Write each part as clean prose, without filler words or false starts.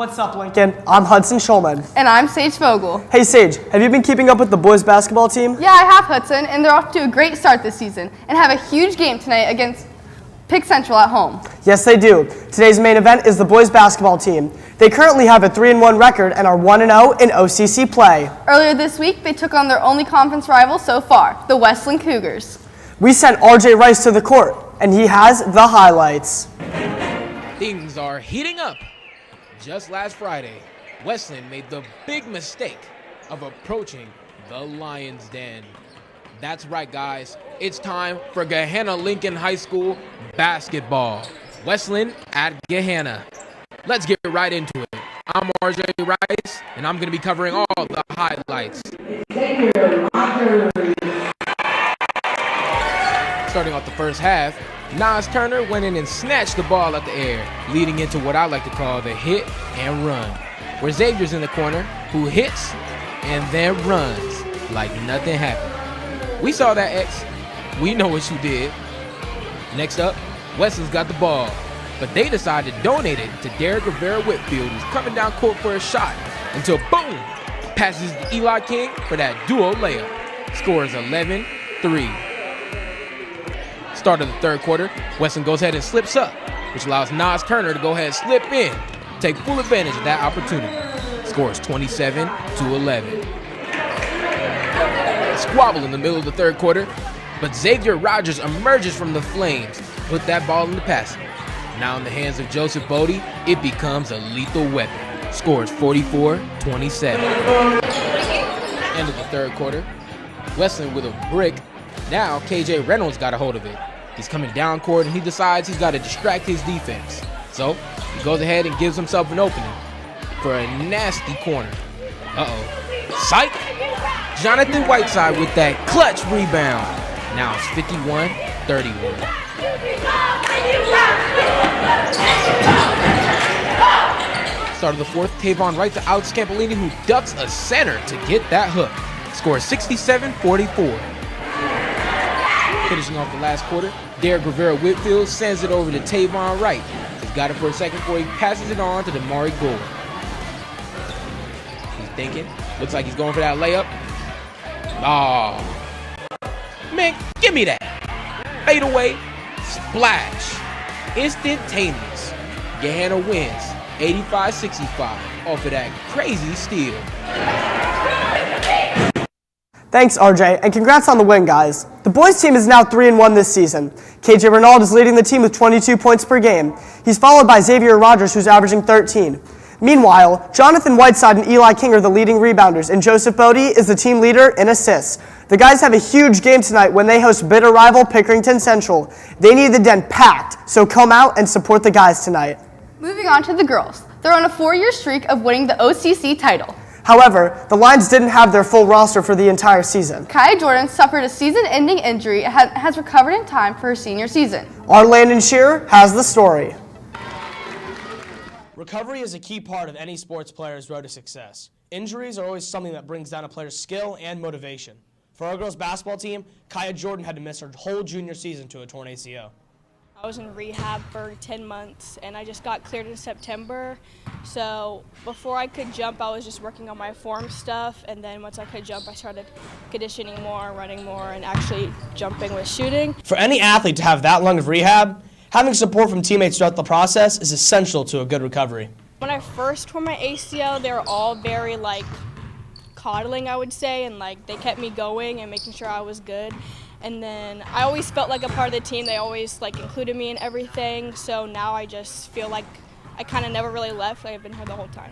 What's up, Lincoln? I'm Hudson Schulman. And I'm Sage Vogel. Hey, Sage, have you been keeping up with the boys basketball team? Yeah, I have, Hudson, and they're off to a great start this season and have a huge game tonight against Pick Central at home. Yes, they do. Today's main event is the boys basketball team. They currently have a 3-1 record and are 1-0 in OCC play. Earlier this week, they took on their only conference rival so far, the Westland Cougars. We sent RJ Rice to the court, and he has the highlights. Things are heating up. Just last Friday, Westland made the big mistake of approaching the Lions' Den. That's right, guys. It's time for Gahanna Lincoln High School basketball. Westland at Gahanna. Let's get right into it. I'm RJ Rice, and I'm going to be covering all the highlights. Starting off the first half, Nas Turner went in and snatched the ball out the air, leading into what I like to call the hit and run, where Xavier's in the corner, who hits and then runs like nothing happened. We saw that, X. We know what you did. Next up, Westland's got the ball, but they decided to donate it to Derek Rivera-Whitfield, who's coming down court for a shot, until boom, passes to Eli King for that duo layup. Scores 11-3. Start of the third quarter, Westland goes ahead and slips up, which allows Nas Turner to go ahead and slip in, take full advantage of that opportunity. Scores 27-11. Squabble in the middle of the third quarter, but Xavier Rogers emerges from the flames, put that ball in the basket. Now in the hands of Joseph Bodie, it becomes a lethal weapon. Scores 44-27. End of the third quarter, Westland with a brick. Now KJ Reynolds got a hold of it. He's coming down court and he decides he's got to distract his defense. So he goes ahead and gives himself an opening for a nasty corner. Uh-oh. Psych! Jonathan Whiteside with that clutch rebound. Now it's 51-31. Start of the fourth, Tavon Wright to out Scampolini, who ducks a center to get that hook. Scores 67-44. Finishing off the last quarter, Derek Rivera-Whitfield sends it over to Tavon Wright. He's got it for a second before he passes it on to Damari Gore. He's thinking, looks like he's going for that layup. Oh, man, give me that. Fade away, splash, instantaneous. Gahanna wins 85-65 off of that crazy steal. Thanks, RJ, and congrats on the win, guys. The boys team is now 3-1 this season. KJ Reynolds is leading the team with 22 points per game. He's followed by Xavier Rogers, who's averaging 13. Meanwhile, Jonathan Whiteside and Eli King are the leading rebounders, and Joseph Bodie is the team leader in assists. The guys have a huge game tonight when they host bitter rival Pickerington Central. They need the den packed, so come out and support the guys tonight. Moving on to the girls. They're on a 4-year streak of winning the OCC title. However, the Lions didn't have their full roster for the entire season. Kaya Jordan suffered a season-ending injury and has recovered in time for her senior season. Our Landon Shearer has the story. Recovery is a key part of any sports player's road to success. Injuries are always something that brings down a player's skill and motivation. For our girls' basketball team, Kaya Jordan had to miss her whole junior season to a torn ACL. I was in rehab for 10 months and I just got cleared in September. So before I could jump, I was just working on my form stuff, and then once I could jump, I started conditioning more, running more, and actually jumping with shooting. For any athlete to have that long of rehab, having support from teammates throughout the process is essential to a good recovery. When I first tore my ACL, they were all very coddling, I would say, and they kept me going and making sure I was good. And then I always felt like a part of the team. They always included me in everything. So now I just feel like I kind of never really left. I've been here the whole time.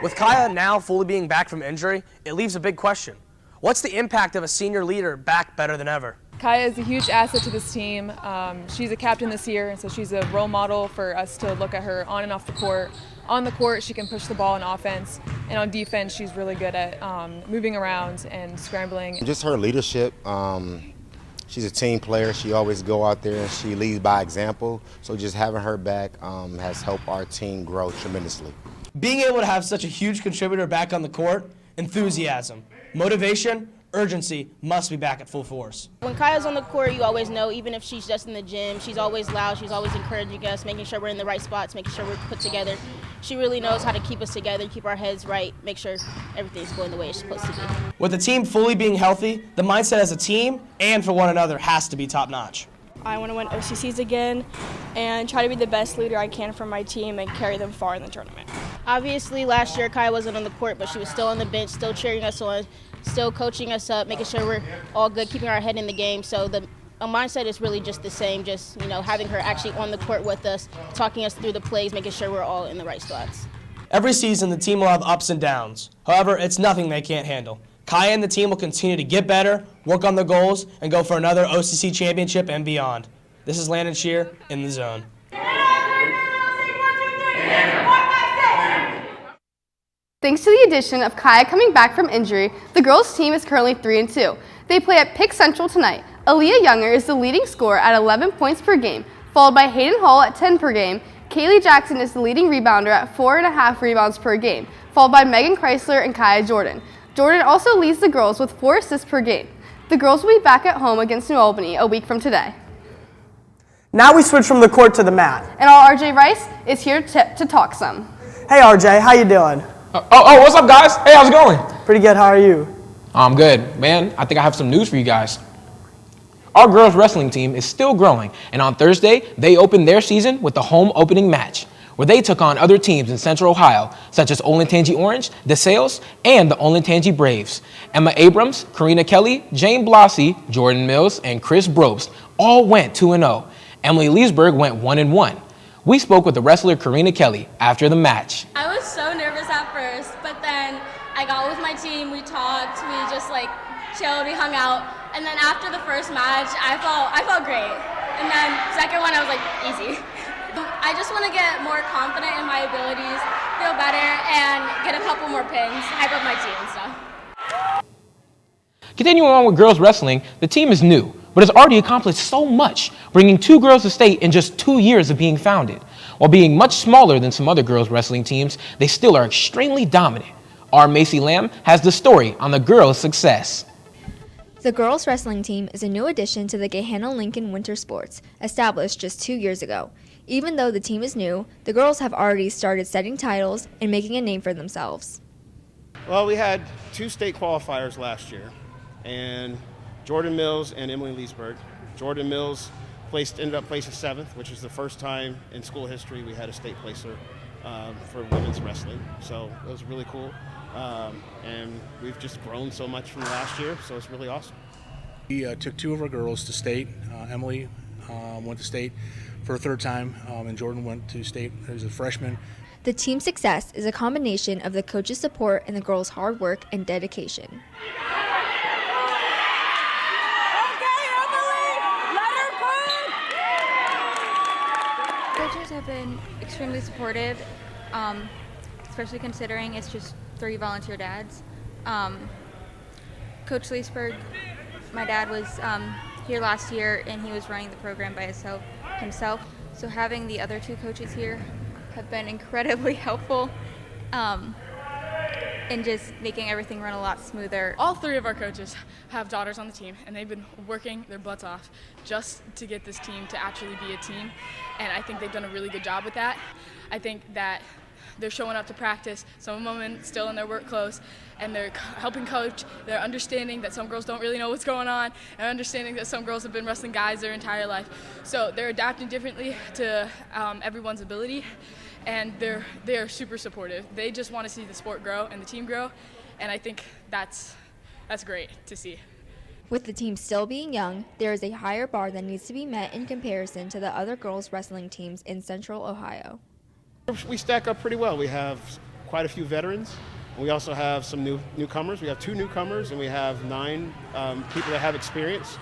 With Kaya now fully being back from injury, it leaves a big question. What's the impact of a senior leader back better than ever? Kaya is a huge asset to this team. She's a captain this year, and so she's a role model for us to look at her on and off the court. On the court, she can push the ball in offense, and on defense, she's really good at moving around and scrambling. Just her leadership. She's a team player. She always go out there and she leads by example. So just having her back has helped our team grow tremendously. Being able to have such a huge contributor back on the court, enthusiasm, motivation, urgency must be back at full force. When Kaya's on the court, you always know, even if she's just in the gym, she's always loud, she's always encouraging us, making sure we're in the right spots, making sure we're put together. She really knows how to keep us together, keep our heads right, make sure everything's going the way it's supposed to be. With the team fully being healthy, the mindset as a team and for one another has to be top-notch. I want to win OCCs again and try to be the best leader I can for my team and carry them far in the tournament. Obviously, last year Kaya wasn't on the court, but she was still on the bench, still cheering us on, still coaching us up, making sure we're all good, keeping our head in the game. So the mindset is really just the same, just having her actually on the court with us, talking us through the plays, making sure we're all in the right spots. Every season, the team will have ups and downs. However, it's nothing they can't handle. Kaya and the team will continue to get better, work on their goals, and go for another OCC championship and beyond. This is Landon Shear in the Zone. Thanks to the addition of Kaya coming back from injury, the girls' team is currently 3-2. They play at Pick Central tonight. Aaliyah Younger is the leading scorer at 11 points per game, followed by Hayden Hall at 10 per game. Kaylee Jackson is the leading rebounder at 4.5 rebounds per game, followed by Megan Chrysler and Kaya Jordan. Jordan also leads the girls with 4 assists per game. The girls will be back at home against New Albany a week from today. Now we switch from the court to the mat. And our RJ Rice is here to talk some. Hey RJ, how you doing? What's up, guys? Hey, how's it going? Pretty good, how are you? I'm good. Man, I think I have some news for you guys. Our girls wrestling team is still growing, and on Thursday, they opened their season with the home opening match, where they took on other teams in Central Ohio, such as Olentangy Orange, DeSales, and the Olentangy Braves. Emma Abrams, Karina Kelly, Jane Blasi, Jordan Mills, and Chris Brobst all went 2-0. Emily Leesburg went 1-1. We spoke with the wrestler Karina Kelly after the match. I was so nervous at first, but then I got with my team, we talked, we just chilled, we hung out. And then after the first match, I felt great. And then second one, I was easy. I just want to get more confident in my abilities, feel better, and get a couple more pins, hype up my team and stuff. Continuing on with girls wrestling, the team is new, but has already accomplished so much, bringing 2 girls to state in just 2 years of being founded. While being much smaller than some other girls wrestling teams, they still are extremely dominant. Our Macy Lamb has the story on the girls' success. The girls wrestling team is a new addition to the Gahanna-Lincoln Winter Sports, established just 2 years ago. Even though the team is new, the girls have already started setting titles and making a name for themselves. Well, we had 2 state qualifiers last year, and Jordan Mills and Emily Leesburg. Jordan Mills ended up placing 7th, which is the first time in school history we had a state placer for women's wrestling. So it was really cool. And we've just grown so much from last year, so it's really awesome. We took 2 of our girls to state. Emily went to state for a 3rd time, and Jordan went to state as a freshman. The team's success is a combination of the coaches' support and the girls' hard work and dedication. Coaches have been extremely supportive, especially considering it's just 3 volunteer dads. Coach Leesburg, my dad was here last year and he was running the program by himself. So having the other 2 coaches here have been incredibly helpful in just making everything run a lot smoother. All 3 of our coaches have daughters on the team, and they've been working their butts off just to get this team to actually be a team, and I think they've done a really good job with that. I think that they're showing up to practice, some of them still in their work clothes, and they're helping coach. They're understanding that some girls don't really know what's going on, and understanding that some girls have been wrestling guys their entire life. So they're adapting differently to everyone's ability, and they're super supportive. They just want to see the sport grow and the team grow, and I think that's great to see. With the team still being young, there is a higher bar that needs to be met in comparison to the other girls wrestling teams in Central Ohio. We stack up pretty well. We have quite a few veterans. We also have some newcomers. We have 2 newcomers, and we have 9 people that have experience.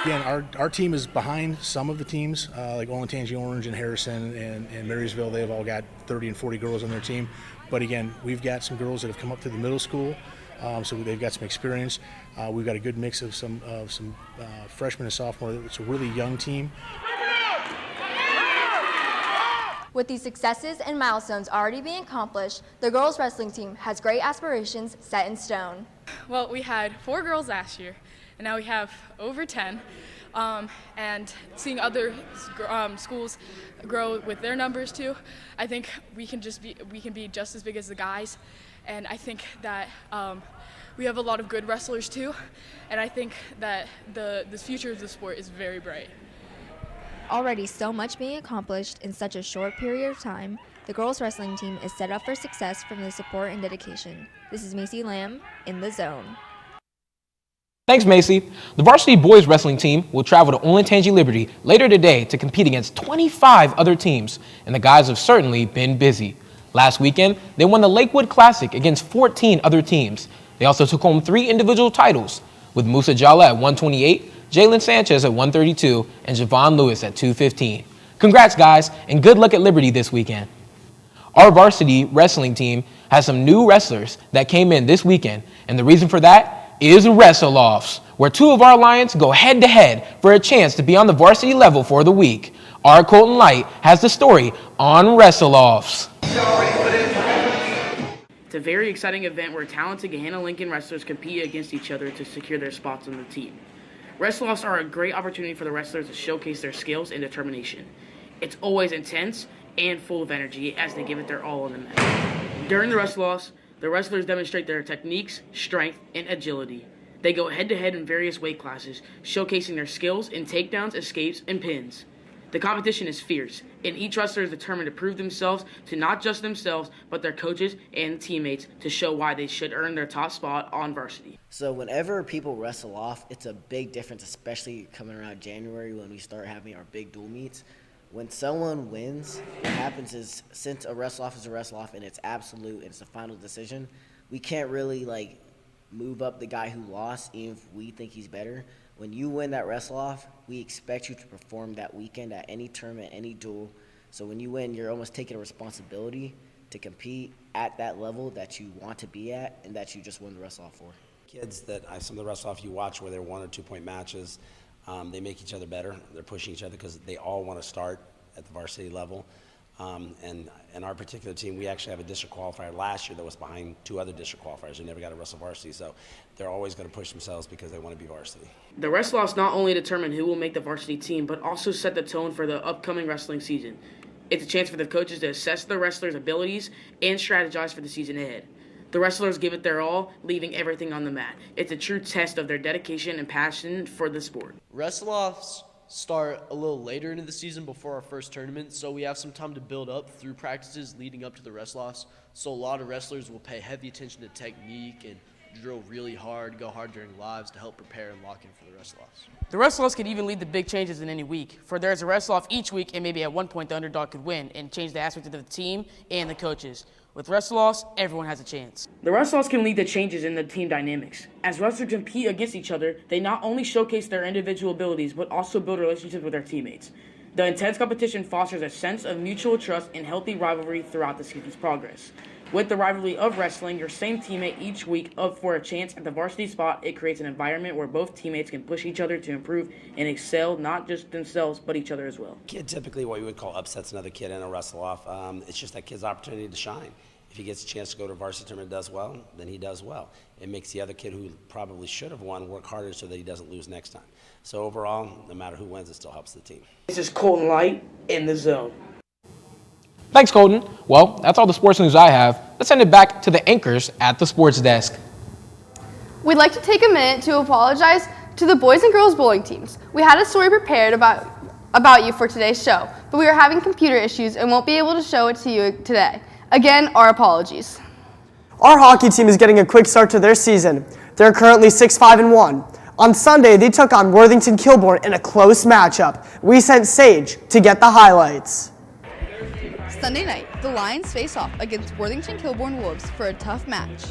Again, our team is behind some of the teams, like Olentangy Orange and Harrison and Marysville. They've all got 30 and 40 girls on their team. But again, we've got some girls that have come up to the middle school, so they've got some experience. We've got a good mix of some freshmen and sophomores. It's a really young team. With these successes and milestones already being accomplished, the girls wrestling team has great aspirations set in stone. Well, we had 4 girls last year, and now we have over 10. And seeing other schools grow with their numbers too, I think we can be just as big as the guys. And I think that we have a lot of good wrestlers too, and I think that the future of the sport is very bright. Already so much being accomplished in such a short period of time, the girls wrestling team is set up for success from the support and dedication. This is Macy Lamb in The Zone. Thanks, Macy. The varsity boys wrestling team will travel to Olentangy Liberty later today to compete against 25 other teams, and the guys have certainly been busy. Last weekend, they won the Lakewood Classic against 14 other teams. They also took home 3 individual titles, with Musa Jala at 128, Jalen Sanchez at 132, and Javon Lewis at 215. Congrats, guys, and good luck at Liberty this weekend. Our varsity wrestling team has some new wrestlers that came in this weekend, and the reason for that is Wrestle-Offs, where 2 of our Lions go head-to-head for a chance to be on the varsity level for the week. Our Colton Light has the story on Wrestle-Offs. It's a very exciting event where talented Gahanna Lincoln wrestlers compete against each other to secure their spots on the team. Wrestle-Offs are a great opportunity for the wrestlers to showcase their skills and determination. It's always intense and full of energy as they give it their all on the mat. During the Wrestle-Offs, the wrestlers demonstrate their techniques, strength, and agility. They go head-to-head in various weight classes, showcasing their skills in takedowns, escapes, and pins. The competition is fierce, and each wrestler is determined to prove themselves to not just themselves, but their coaches and teammates to show why they should earn their top spot on varsity. So whenever people wrestle off, it's a big difference, especially coming around January when we start having our big dual meets. When someone wins, what happens is, since a wrestle-off is a wrestle-off and it's absolute and it's a final decision, we can't really move up the guy who lost even if we think he's better. When you win that wrestle-off, we expect you to perform that weekend at any tournament, any duel. So when you win, you're almost taking a responsibility to compete at that level that you want to be at and that you just won the wrestle-off for. Kids that some of the wrestle-off you watch where they're 1 or 2 point matches, they make each other better. They're pushing each other because they all want to start at the varsity level. And in our particular team, we actually have a district qualifier last year that was behind 2 other district qualifiers who never got to wrestle varsity. So they're always going to push themselves because they want to be varsity. The Wrestle-Offs not only determine who will make the varsity team, but also set the tone for the upcoming wrestling season. It's a chance for the coaches to assess the wrestlers' abilities and strategize for the season ahead. The wrestlers give it their all, leaving everything on the mat. It's a true test of their dedication and passion for the sport. Wrestle-Offs start a little later into the season before our first tournament, so we have some time to build up through practices leading up to the Wrestle-Offs. So a lot of wrestlers will pay heavy attention to technique and drill really hard, go hard during lives to help prepare and lock in for the Wrestle-Offs. The Wrestle-Offs could even lead to big changes in any week, for there's a Wrestle-Off each week, and maybe at one point the underdog could win and change the aspect of the team and the coaches. With Wrestle-Offs, everyone has a chance. The Wrestle-Offs can lead to changes in the team dynamics. As wrestlers compete against each other, they not only showcase their individual abilities, but also build relationships with their teammates. The intense competition fosters a sense of mutual trust and healthy rivalry throughout the season's progress. With the rivalry of wrestling your same teammate each week up for a chance at the varsity spot, it creates an environment where both teammates can push each other to improve and excel, not just themselves, but each other as well. Kid typically what we would call upsets another kid in a wrestle-off. It's just that kid's opportunity to shine. If he gets a chance to go to varsity tournament and does well, then he does well. It makes the other kid who probably should have won work harder so that he doesn't lose next time. So overall, no matter who wins, it still helps the team. This is Colton Light in The Zone. Thanks, Colton. Well, that's all the sports news I have. Let's send it back to the anchors at the sports desk. We'd like to take a minute to apologize to the boys and girls bowling teams. We had a story prepared about you for today's show, but we are having computer issues and won't be able to show it to you today. Again, our apologies. Our hockey team is getting a quick start to their season. They're currently 6-5-1. On Sunday, they took on Worthington Kilbourne in a close matchup. We sent Sage to get the highlights. Sunday night, the Lions face off against Worthington Kilbourne Wolves for a tough match.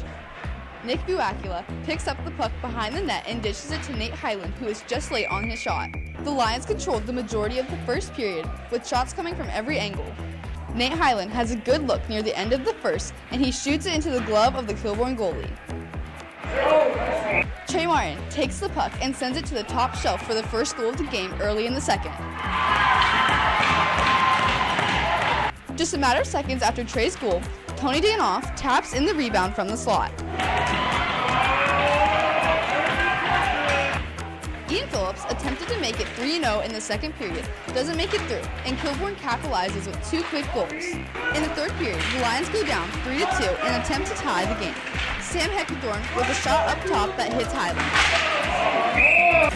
Nick Buakula picks up the puck behind the net and dishes it to Nate Highland, who is just late on his shot. The Lions controlled the majority of the first period, with shots coming from every angle. Nate Highland has a good look near the end of the first, and he shoots it into the glove of the Kilbourne goalie. Trey Martin takes the puck and sends it to the top shelf for the first goal of the game early in the second. Just a matter of seconds after Trey's goal, Tony Danoff taps in the rebound from the slot. Wolves attempted to make it 3-0 in the second period, doesn't make it through, and Kilbourne capitalizes with 2 quick goals. In the third period, the Lions go down 3-2 and attempt to tie the game. Sam Heckathorn with a shot up top that hits Highland.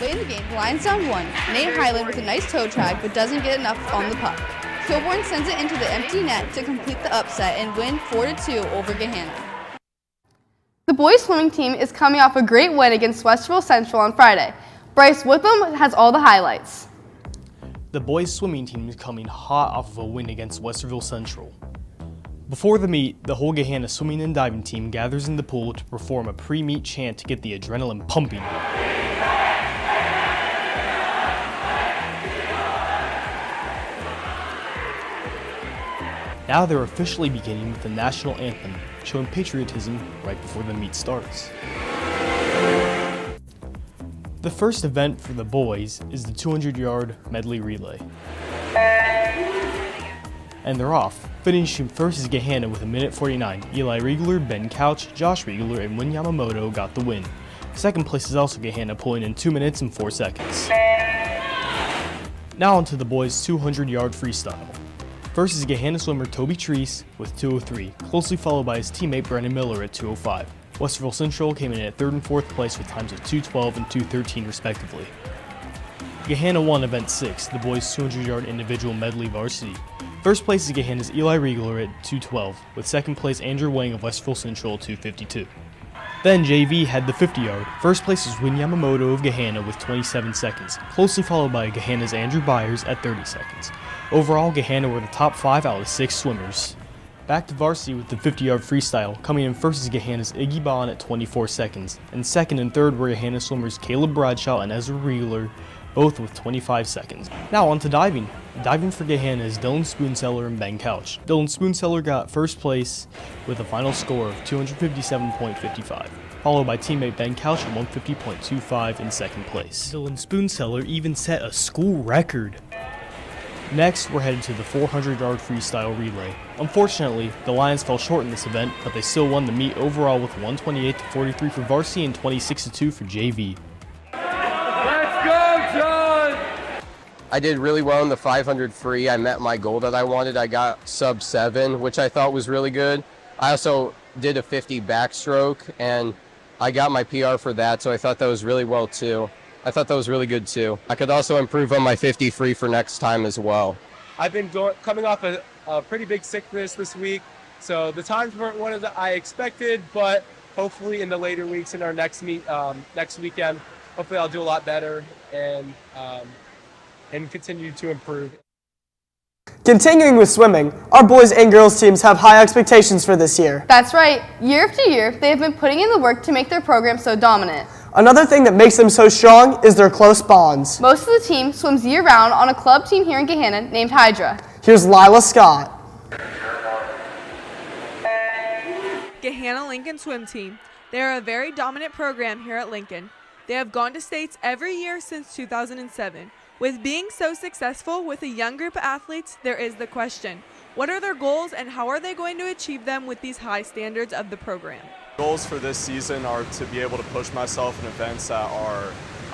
Late in the game, Lions down 1. Nate Highland with a nice toe drag but doesn't get enough on the puck. Kilbourne sends it into the empty net to complete the upset and win 4-2 over Gahanna. The boys swimming team is coming off a great win against Westerville Central on Friday. Bryce Whipham has all the highlights. The boys swimming team is coming hot off of a win against Westerville Central. Before the meet, the whole Gahanna swimming and diving team gathers in the pool to perform a pre-meet chant to get the adrenaline pumping. Now they're officially beginning with the national anthem, showing patriotism right before the meet starts. The first event for the boys is the 200-yard medley relay. And they're off. Finishing first is Gahanna with 1:49. Eli Riegler, Ben Couch, Josh Riegler, and Win Yamamoto got the win. Second place is also Gahanna, pulling in 2 minutes and 4 seconds. Now onto the boys' 200-yard freestyle. First is Gahanna swimmer Toby Treese with 2:03, closely followed by his teammate Brennan Miller at 2:05. Westerville Central came in at 3rd and 4th place with times of 2:12 and 2:13 respectively. Gahanna won event 6, the boys' 200-yard individual medley varsity. First place is Gahanna's Eli Riegler at 2:12, with second place Andrew Wang of Westerville Central at 2:52. Then JV had the 50-yard. First place is Win Yamamoto of Gahanna with 27 seconds, closely followed by Gahanna's Andrew Byers at 30 seconds. Overall, Gahanna were the top 5 out of 6 swimmers. Back to varsity with the 50-yard freestyle. Coming in first is Gahanna's Iggy Bond at 24 seconds, and second and third were Gahanna swimmers Caleb Bradshaw and Ezra Riegler, both with 25 seconds. Now on to diving. Diving for Gahanna is Dylan Spoonseller and Ben Couch. Dylan Spoonseller got first place with a final score of 257.55, followed by teammate Ben Couch at 150.25 in second place. Dylan Spoonseller even set a school record. Next, we're headed to the 400-yard freestyle relay. Unfortunately, the Lions fell short in this event, but they still won the meet overall with 128-43 for varsity and 26-2 for JV. I did really well in the 500 free. I met my goal that I wanted. I got sub 7, which I thought was really good. I also did a 50 backstroke, and I got my PR for that, so I thought that was really well too. I thought that was really good too. I could also improve on my 50 free for next time as well. I've been coming off a pretty big sickness this week, so the times weren't what I expected, but hopefully in the later weeks in our next meet, next weekend, hopefully I'll do a lot better and continue to improve. Continuing with swimming, our boys and girls teams have high expectations for this year. That's right. Year after year, they have been putting in the work to make their program so dominant. Another thing that makes them so strong is their close bonds. Most of the team swims year-round on a club team here in Gahanna named Hydra. Here's Lila Scott. Gahanna Lincoln Swim Team. They are a very dominant program here at Lincoln. They have gone to states every year since 2007. With being so successful with a young group of athletes, there is the question, what are their goals and how are they going to achieve them with these high standards of the program? Goals for this season are to be able to push myself in events that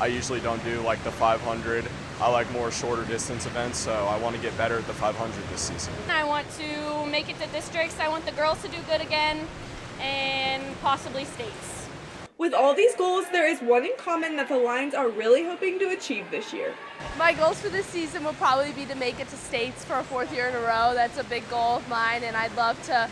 I usually don't do, like the 500. I like more shorter distance events, so I want to get better at the 500 this season. I want to make it to districts. I want the girls to do good again and possibly states. With all these goals, there is one in common that the Lions are really hoping to achieve this year. My goals for this season will probably be to make it to states for a 4th year in a row. That's a big goal of mine, and I'd love to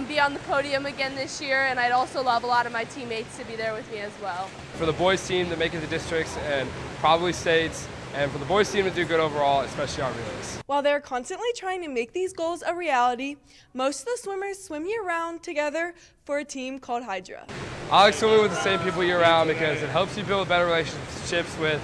be on the podium again this year, and I'd also love a lot of my teammates to be there with me as well. For the boys team to make it to districts and probably states, and for the boys team to do good overall, especially on relays. While they're constantly trying to make these goals a reality, most of the swimmers swim year-round together for a team called Hydra. I like swimming with the same people year-round because it helps you build better relationships with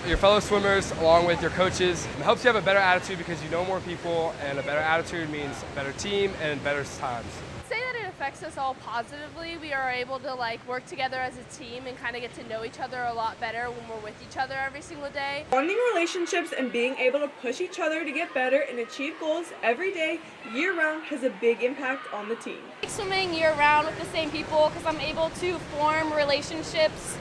your fellow swimmers along with your coaches. It helps you have a better attitude because you know more people, and a better attitude means a better team and better times. I'd say that it affects us all positively. We are able to work together as a team and kind of get to know each other a lot better when we're with each other every single day. Bonding relationships and being able to push each other to get better and achieve goals every day, year-round, has a big impact on the team. I like swimming year-round with the same people because I'm able to form relationships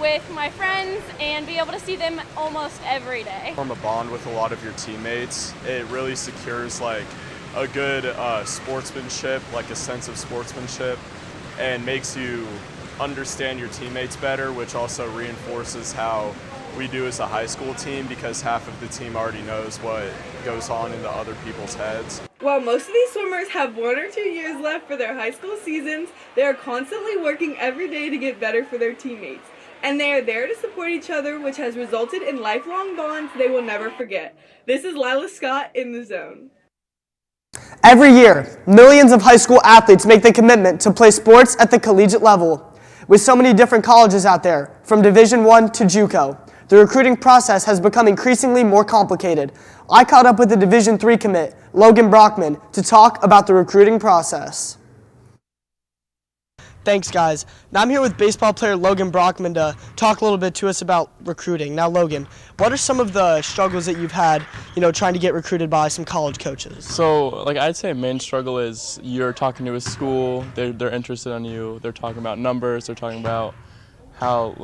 with my friends and be able to see them almost every day. Form a bond with a lot of your teammates. It really secures like a good sportsmanship, like a sense of sportsmanship, and makes you understand your teammates better, which also reinforces how we do as a high school team, because half of the team already knows what goes on in the other people's heads. While most of these swimmers have 1 or 2 years left for their high school seasons, they are constantly working every day to get better for their teammates. And they are there to support each other, which has resulted in lifelong bonds they will never forget. This is Lila Scott in The Zone. Every year, millions of high school athletes make the commitment to play sports at the collegiate level. With so many different colleges out there, from Division I to JUCO, the recruiting process has become increasingly more complicated. I caught up with the Division III commit, Logan Brockman, to talk about the recruiting process. Thanks, guys. Now I'm here with baseball player Logan Brockman to talk a little bit to us about recruiting. Now, Logan, what are some of the struggles that you've had, trying to get recruited by some college coaches? So, I'd say main struggle is you're talking to a school, they're interested in you, they're talking about numbers, they're talking about how,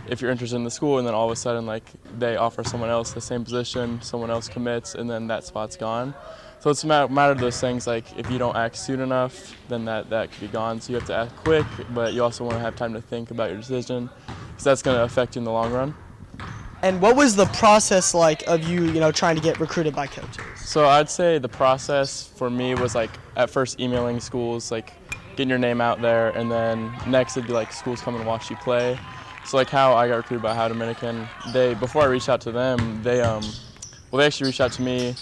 if you're interested in the school, and then all of a sudden, they offer someone else the same position, someone else commits, and then that spot's gone. So it's a matter of those things, if you don't act soon enough, then that could be gone. So you have to act quick, but you also want to have time to think about your decision, because that's going to affect you in the long run. And what was the process like of you, trying to get recruited by coaches? So I'd say the process for me was at first emailing schools, getting your name out there, and then next it'd be schools come and watch you play. So how I got recruited by Ohio Dominican, before I reached out to them, they actually reached out to me.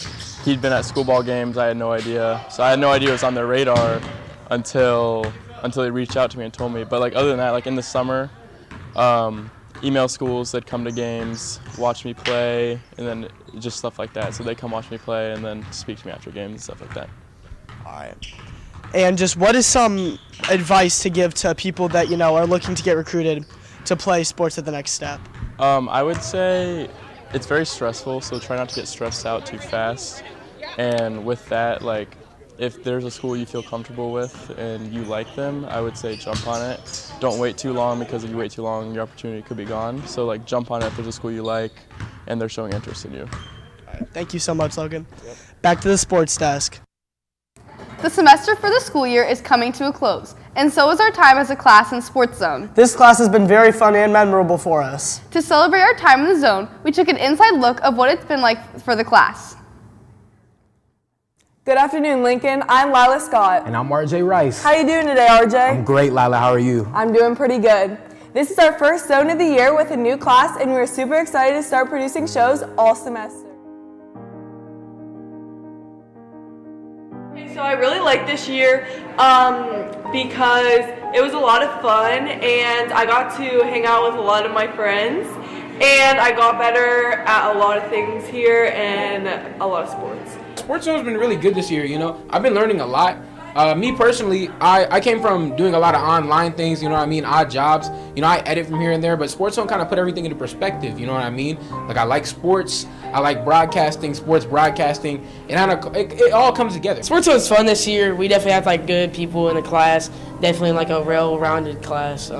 He'd been at school ball games. I had no idea. So I had no idea it was on their radar until they reached out to me and told me. But other than that, in the summer, email schools that come to games, watch me play, and then just stuff like that. So they come watch me play and then speak to me after games and stuff like that. All right. And just what is some advice to give to people that, are looking to get recruited to play sports at the next step? I would say it's very stressful, so try not to get stressed out too fast. And with that, if there's a school you feel comfortable with and you like them, I would say jump on it. Don't wait too long, because if you wait too long, your opportunity could be gone. So jump on it if there's a school you like and they're showing interest in you. All right. Thank you so much, Logan. Yep. Back to the sports desk. The semester for the school year is coming to a close, and so is our time as a class in Sports Zone. This class has been very fun and memorable for us. To celebrate our time in the zone, we took an inside look of what it's been like for the class. Good afternoon, Lincoln. I'm Lila Scott. And I'm RJ Rice. How are you doing today, RJ? I'm great, Lila. How are you? I'm doing pretty good. This is our first zone of the year with a new class, and we're super excited to start producing shows all semester. So I really liked this year because it was a lot of fun, and I got to hang out with a lot of my friends, and I got better at a lot of things here and a lot of sports. Sports Zone's been really good this year, I've been learning a lot. Me personally, I came from doing a lot of online things, odd jobs. I edit from here and there, but Sports Zone kind of put everything into perspective, you know what I mean? I like sports, I like broadcasting, sports broadcasting, and it all comes together. Sports Zone was fun this year. We definitely had good people in the class, definitely a well-rounded class.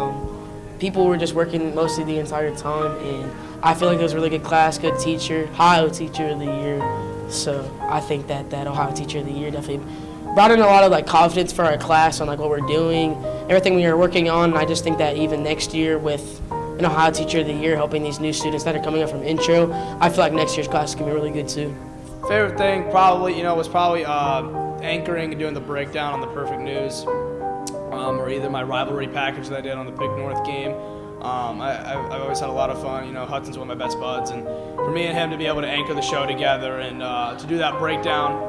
People were just working mostly the entire time, and I feel like it was a really good class, good teacher, Ohio Teacher of the Year. So I think that Ohio Teacher of the Year definitely brought in a lot of confidence for our class on what we're doing, everything we are working on. And I just think that even next year with an Ohio Teacher of the Year helping these new students that are coming up from intro, I feel like next year's class is going to be really good too. Favorite thing probably, was probably anchoring and doing the breakdown on the Perfect News, or either my rivalry package that I did on the Pick North game. I've always had a lot of fun. Hudson's one of my best buds, and for me and him to be able to anchor the show together and to do that breakdown,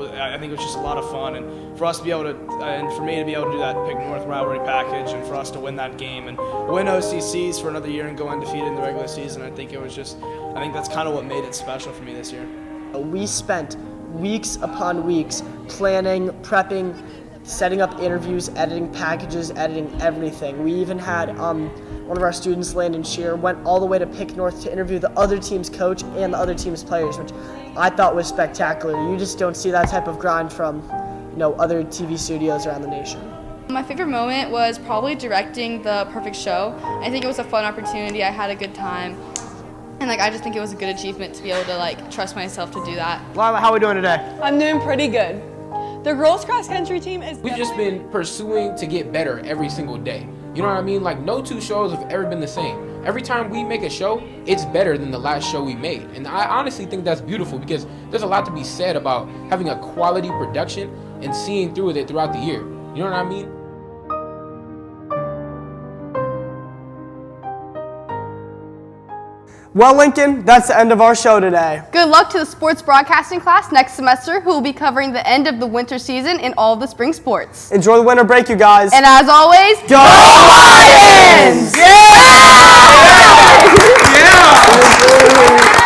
I think it was just a lot of fun. And for us to be able to, and for me to be able to do that Pick North rivalry package, and for us to win that game and win OCCs for another year and go undefeated in the regular season, I think that's kind of what made it special for me this year. We spent weeks upon weeks planning, prepping, setting up interviews, editing packages, editing everything. We even had one of our students, Landon Shear, went all the way to Pick North to interview the other team's coach and the other team's players, which I thought was spectacular. You just don't see that type of grind from, other TV studios around the nation. My favorite moment was probably directing the Perfect Show. I think it was a fun opportunity. I had a good time. And I just think it was a good achievement to be able to trust myself to do that. Lila, how are we doing today? I'm doing pretty good. The girls cross country team is We've just been pursuing to get better every single day. You know what I mean? No two shows have ever been the same. Every time we make a show, it's better than the last show we made. And I honestly think that's beautiful because there's a lot to be said about having a quality production and seeing through it throughout the year. You know what I mean? Well, Lincoln, that's the end of our show today. Good luck to the sports broadcasting class next semester who will be covering the end of the winter season in all of the spring sports. Enjoy the winter break, you guys. And as always, Go Lions! Yeah! Yeah!